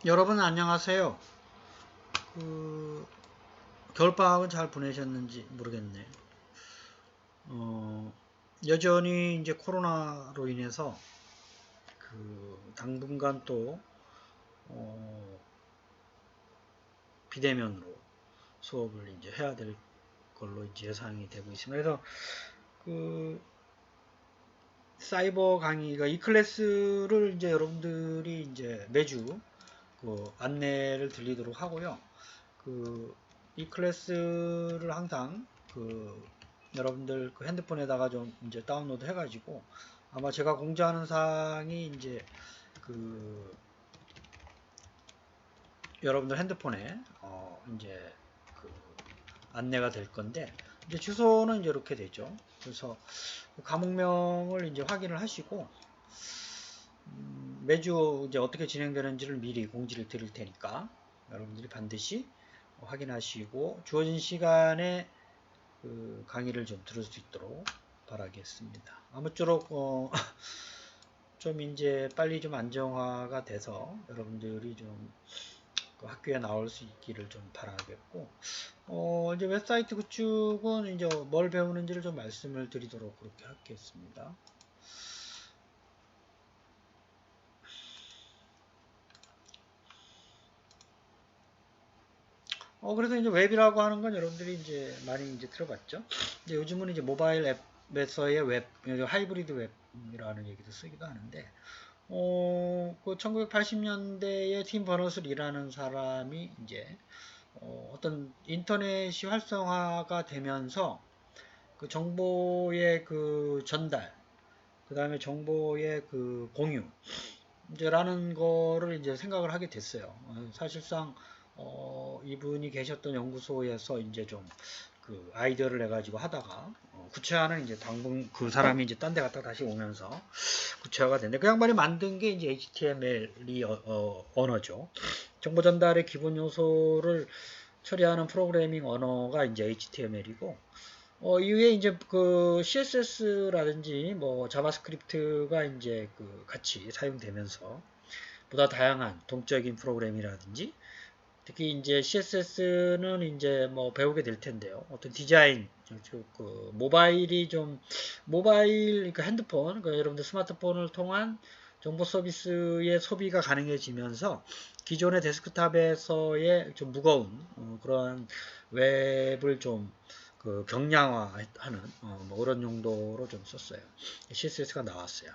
여러분 안녕하세요. 그 겨울방학은 잘 보내셨는지 모르겠네. 어, 여전히 이제 코로나로 인해서 당분간 또 어, 비대면으로 수업을 이제 해야 될 걸로 이제 예상이 되고 있습니다. 그래서 그 사이버 강의가 이 클래스를 이제 여러분들이 이제 매주 안내를 드리도록 하고요. 이 클래스를 항상 여러분들 핸드폰에다가 좀 이제 다운로드 해가지고 아마 제가 공지하는 사항이 이제 그 여러분들 핸드폰에 이제 그 안내가 될 건데 이제 주소는 이제 이렇게 되죠. 그래서 과목명을 이제 확인을 하시고 매주 이제 어떻게 진행되는지를 미리 공지를 드릴 테니까 여러분들이 반드시 확인하시고 주어진 시간에 강의를 좀 들을 수 있도록 바라겠습니다. 아무쪼록 좀 이제 빨리 좀 안정화가 돼서 여러분들이 좀 학교에 나올 수 있기를 좀 바라겠고 이제 웹사이트 구축은 이제 뭘 배우는지를 좀 말씀을 드리도록 그렇게 하겠습니다. 그래서 이제 웹이라고 하는 건 여러분들이 이제 많이 이제 들어봤죠. 이제 요즘은 이제 모바일 앱에서의 웹, 하이브리드 웹이라는 얘기도 쓰기도 하는데, 그 1980년대에 팀 버너스리라는 사람이 이제 어떤 인터넷이 활성화가 되면서 그 정보의 그 전달, 그 다음에 정보의 그 공유, 이제라는 거를 이제 생각을 하게 됐어요. 사실상 이분이 계셨던 연구소에서 이제 좀 그 아이디어를 내가지고 하다가 구체화는 이제 당분 그 사람이 이제 딴 데 갔다 다시 오면서 구체화가 됐는데 그 양반이 만든 게 이제 HTML이 언어죠. 정보 전달의 기본 요소를 처리하는 프로그래밍 언어가 이제 HTML이고 이후에 이제 그 CSS라든지 뭐 자바스크립트가 이제 그 같이 사용되면서 보다 다양한 동적인 프로그램이라든지 특히 이제 CSS는 이제 뭐 배우게 될 텐데요. 어떤 디자인, 그 모바일이 좀 모바일 그러니까 핸드폰, 그러니까 여러분들 스마트폰을 통한 정보 서비스의 소비가 가능해지면서 기존의 데스크탑에서의 좀 무거운 그런 웹을 좀 경량화하는 뭐 그런 용도로 좀 썼어요. CSS가 나왔어요.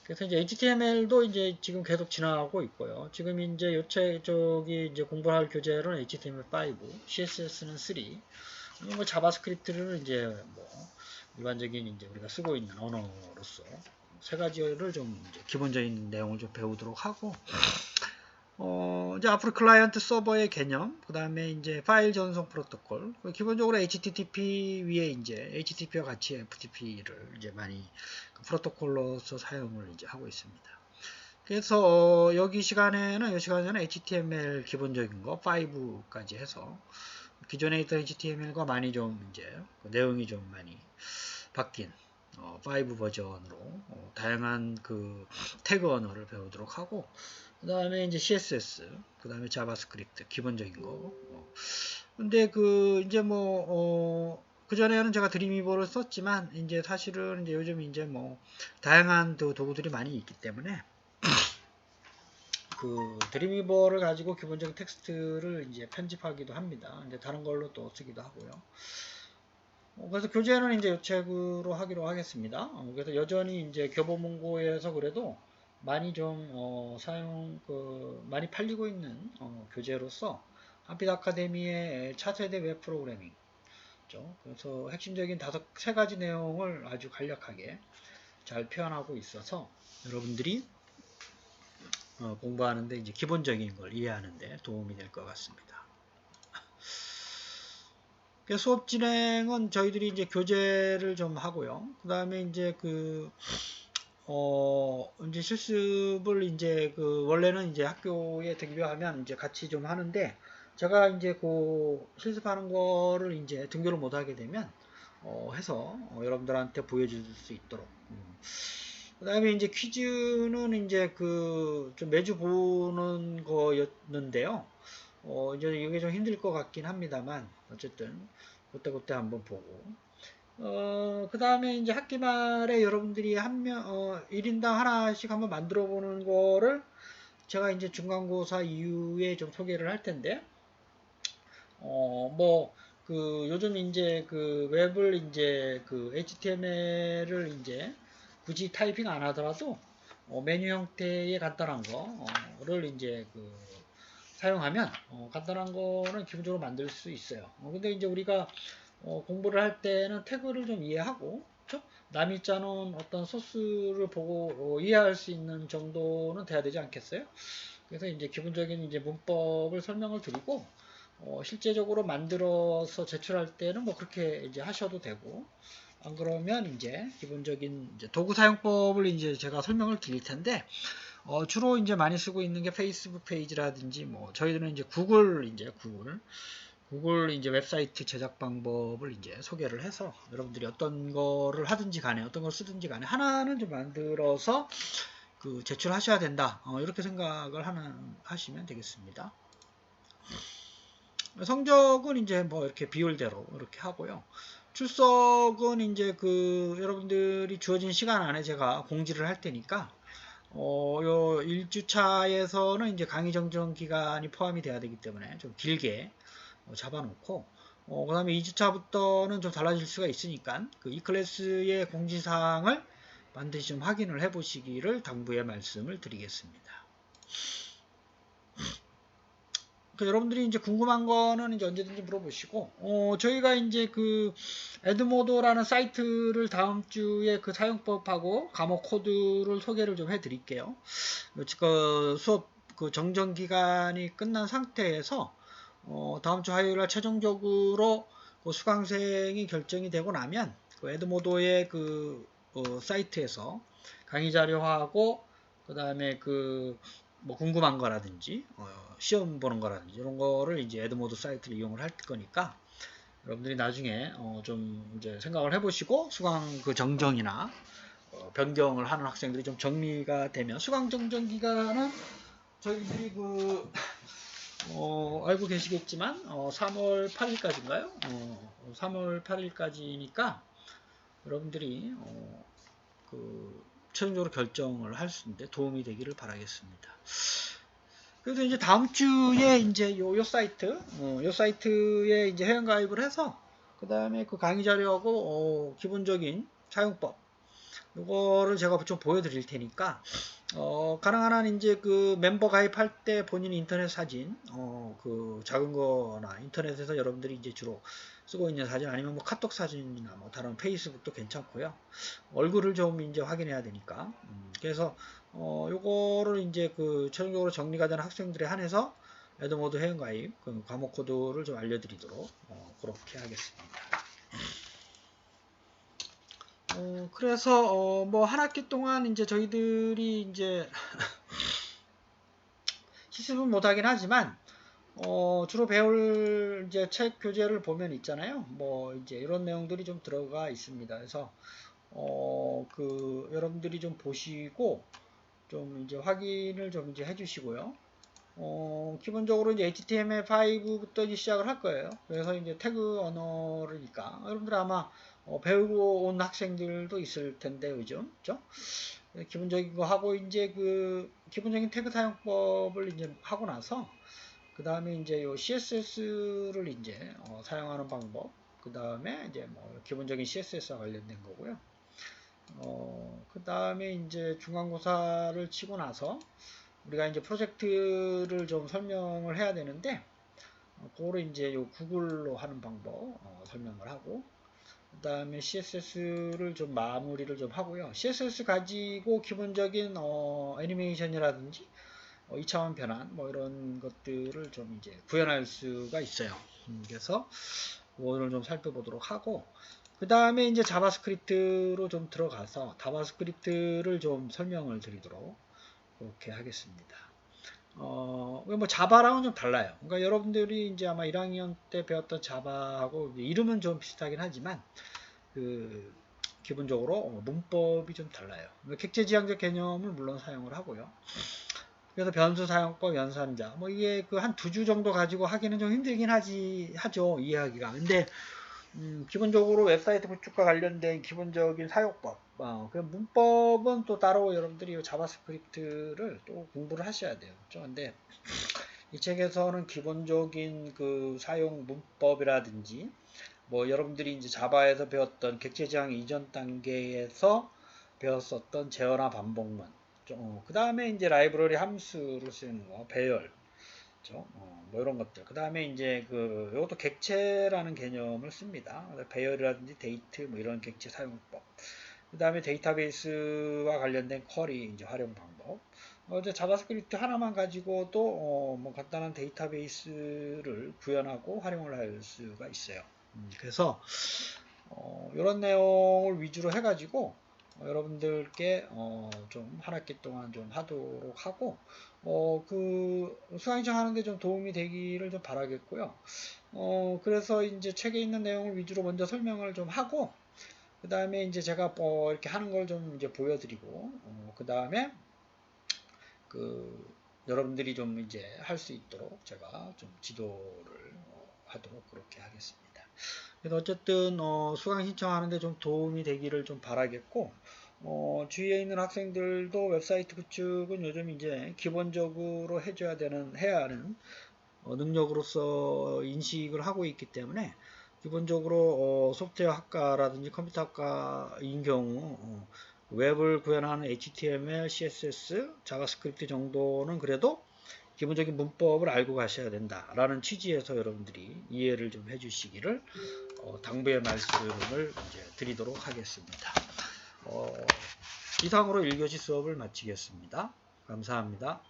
그래서 이제 HTML도 이제 지금 계속 진화하고 있고요. 지금 이제 저기 이제 공부할 교재로는 HTML5, CSS는 3, 뭐 자바스크립트를 이제 뭐 일반적인 이제 우리가 쓰고 있는 언어로서 세 가지를 좀 이제 기본적인 내용을 좀 배우도록 하고, 이제 앞으로 클라이언트 서버의 개념, 그 다음에 이제 파일 전송 프로토콜, 기본적으로 HTTP 위에 이제 HTTP와 같이 FTP를 이제 많이 프로토콜로서 사용을 이제 하고 있습니다. 그래서 이 시간에는 HTML 기본적인 거 5까지 해서 기존에 있던 HTML과 많이 좀 이제 내용이 좀 많이 바뀐 5 버전으로 다양한 그 태그 언어를 배우도록 하고 그 다음에 이제 CSS, 그 다음에 자바스크립트 기본적인 거. 근데 이제 그전에는 제가 드림위버를 썼지만 이제 사실은 이제 요즘 이제 뭐 다양한 도구들이 많이 있기 때문에 드림위버를 가지고 기본적인 텍스트를 이제 편집하기도 합니다. 이제 다른 걸로 또 쓰기도 하고요. 그래서 교재는 이제 이 책으로 하기로 하겠습니다. 그래서 여전히 이제 교보문고에서 그래도 많이 좀 많이 팔리고 있는 교재로서 한빛 아카데미의 차세대 웹 프로그래밍 그래서 핵심적인 세 가지 내용을 아주 간략하게 잘 표현하고 있어서 여러분들이 공부하는데 이제 기본적인 걸 이해하는데 도움이 될 것 같습니다. 수업 진행은 저희들이 이제 교재를 좀 하고요. 그 다음에 이제 이제 실습을 이제 원래는 이제 학교에 등교하면 이제 같이 좀 하는데, 제가 이제 실습하는 거를 이제 등교를 못 하게 되면, 해서, 여러분들한테 보여줄 수 있도록. 그 다음에 이제 퀴즈는 이제 좀 매주 보는 거 있는데요. 이제 이게 좀 힘들 것 같긴 합니다만, 어쨌든, 그때 한번 보고. 그 다음에 이제 학기 말에 여러분들이 1인당 하나씩 한번 만들어 보는 거를 제가 이제 중간고사 이후에 좀 소개를 할 텐데, 요즘 이제 그 웹을 이제 그 HTML을 이제 굳이 타이핑 안 하더라도, 메뉴 형태의 간단한 거를 이제 사용하면, 간단한 거는 기본적으로 만들 수 있어요. 근데 이제 우리가 공부를 할 때는 태그를 좀 이해하고, 그쵸? 남이 짜놓은 어떤 소스를 보고 이해할 수 있는 정도는 돼야 되지 않겠어요? 그래서 이제 기본적인 이제 문법을 설명을 드리고, 실제적으로 만들어서 제출할 때는 뭐 그렇게 이제 하셔도 되고, 안 그러면 이제 기본적인 이제 도구 사용법을 이제 제가 설명을 드릴 텐데, 주로 이제 많이 쓰고 있는 게 페이스북 페이지라든지 뭐 저희들은 이제 구글 이제 웹사이트 제작 방법을 이제 소개를 해서 여러분들이 어떤 거를 하든지 간에 어떤 걸 쓰든지 간에 하나는 좀 만들어서 제출하셔야 된다. 이렇게 생각을 하시면 되겠습니다. 성적은 이제 뭐 이렇게 비율대로 이렇게 하고요. 출석은 이제 여러분들이 주어진 시간 안에 제가 공지를 할 테니까 요 1주차에서는 이제 강의 정정 기간이 포함이 돼야 되기 때문에 좀 길게 잡아놓고, 그 다음에 2주차부터는 좀 달라질 수가 있으니까 이 클래스의 공지사항을 반드시 좀 확인을 해 보시기를 당부의 말씀을 드리겠습니다. 여러분들이 이제 궁금한 거는 이제 언제든지 물어보시고, 저희가 이제 에드모도라는 사이트를 다음 주에 사용법하고 과목 코드를 소개를 좀 해 드릴게요. 수업 정정 기간이 끝난 상태에서, 다음 주 화요일 날 최종적으로 수강생이 결정이 되고 나면, 에드모도의 사이트에서 강의 자료하고, 그 다음에 뭐 궁금한 거라든지 시험 보는 거라든지 이런 거를 이제 에드모드 사이트를 이용을 할 거니까 여러분들이 나중에 좀 이제 생각을 해보시고 수강 정정이나 변경을 하는 학생들이 좀 정리가 되면 수강 정정 기간은 저희들이 알고 계시겠지만 3월 8일까지인가요? 3월 8일까지니까 여러분들이 최종적으로 결정을 할 수 있는데 도움이 되기를 바라겠습니다. 그래서 이제 다음 주에 이제 요 사이트에 이제 회원 가입을 해서 그 다음에 강의 자료하고 기본적인 사용법 요거를 제가 좀 보여드릴 테니까 가능한 한 이제 멤버 가입할 때 본인 인터넷 사진 작은 거나 인터넷에서 여러분들이 이제 주로 쓰고 있는 사진 아니면 뭐 카톡 사진이나 뭐 다른 페이스북도 괜찮고요. 얼굴을 좀 이제 확인해야 되니까 그래서 요거를 이제 최종적으로 정리가 된 학생들에 한해서 에드모드 회원가입 과목 코드를 좀 알려드리도록 그렇게 하겠습니다. 그래서 뭐 한 학기 동안 이제 저희들이 이제 실습은 못하긴 하지만 주로 배울 이제 책 교재를 보면 있잖아요. 뭐 이제 이런 내용들이 좀 들어가 있습니다. 그래서 여러분들이 좀 보시고 좀 이제 확인을 좀 이제 해주시고요. 기본적으로 이제 HTML5부터 이제 시작을 할 거예요. 그래서 이제 태그 언어니까 여러분들 아마 배우고 온 학생들도 있을 텐데 요즘, 그죠? 기본적인 거 하고 이제 기본적인 태그 사용법을 이제 하고 나서 그 다음에 이제 요 CSS를 이제 사용하는 방법, 그 다음에 이제 뭐 기본적인 CSS와 관련된 거고요. 그 다음에 이제 중간고사를 치고 나서 우리가 이제 프로젝트를 좀 설명을 해야 되는데, 그거를 이제 요 구글로 하는 방법 설명을 하고, 그 다음에 CSS를 좀 마무리를 좀 하고요. CSS 가지고 기본적인 애니메이션이라든지 2차원 변환 뭐 이런 것들을 좀 이제 구현할 수가 있어요. 그래서 그거를 좀 살펴보도록 하고, 그 다음에 이제 자바스크립트로 좀 들어가서 자바스크립트를 좀 설명을 드리도록 그렇게 하겠습니다. 뭐 자바랑은 좀 달라요. 그러니까 여러분들이 이제 아마 1학년 때 배웠던 자바하고 이름은 좀 비슷하긴 하지만 기본적으로 문법이 좀 달라요. 객체지향적 개념을 물론 사용을 하고요. 그래서 변수 사용법, 연산자, 뭐 이게 그 한 두 주 정도 가지고 하기는 좀 힘들긴 하죠. 이해하기가. 근데 기본적으로 웹사이트 구축과 관련된 기본적인 사용법, 그 문법은 또 따로 여러분들이 자바스크립트를 또 공부를 하셔야 돼요. 그렇죠? 근데 이 책에서는 기본적인 그 사용 문법이라든지 뭐 여러분들이 이제 자바에서 배웠던 객체 지향 이전 단계에서 배웠었던 제어나 반복문, 그 다음에 이제 라이브러리 함수를 쓰는 거, 배열, 그렇죠? 뭐 이런 것들. 그 다음에 이제 그 이것도 객체라는 개념을 씁니다. 배열이라든지 데이트 뭐 이런 객체 사용법. 그 다음에 데이터베이스와 관련된 쿼리 이제 활용 방법. 이제 자바스크립트 하나만 가지고도 뭐 간단한 데이터베이스를 구현하고 활용을 할 수가 있어요. 그래서 이런 내용을 위주로 해가지고 여러분들께 좀 한 학기 동안 좀 하도록 하고 그 수강 신청하는데 좀 도움이 되기를 좀 바라겠고요. 그래서 이제 책에 있는 내용을 위주로 먼저 설명을 좀 하고 그 다음에 이제 제가 이렇게 하는 걸 좀 이제 보여드리고 그 다음에 그 여러분들이 좀 이제 할 수 있도록 제가 좀 지도를 하도록 그렇게 하겠습니다. 그래서 어쨌든 수강 신청하는데 좀 도움이 되기를 좀 바라겠고 주위에 있는 학생들도 웹사이트 구축은 요즘 이제 기본적으로 해야 하는 능력으로서 인식을 하고 있기 때문에 기본적으로 소프트웨어 학과라든지 컴퓨터 학과인 경우 웹을 구현하는 HTML, CSS, 자바스크립트 정도는 그래도 기본적인 문법을 알고 가셔야 된다라는 취지에서 여러분들이 이해를 좀 해주시기를 당부의 말씀을 이제 드리도록 하겠습니다. 이상으로 1교시 수업을 마치겠습니다. 감사합니다.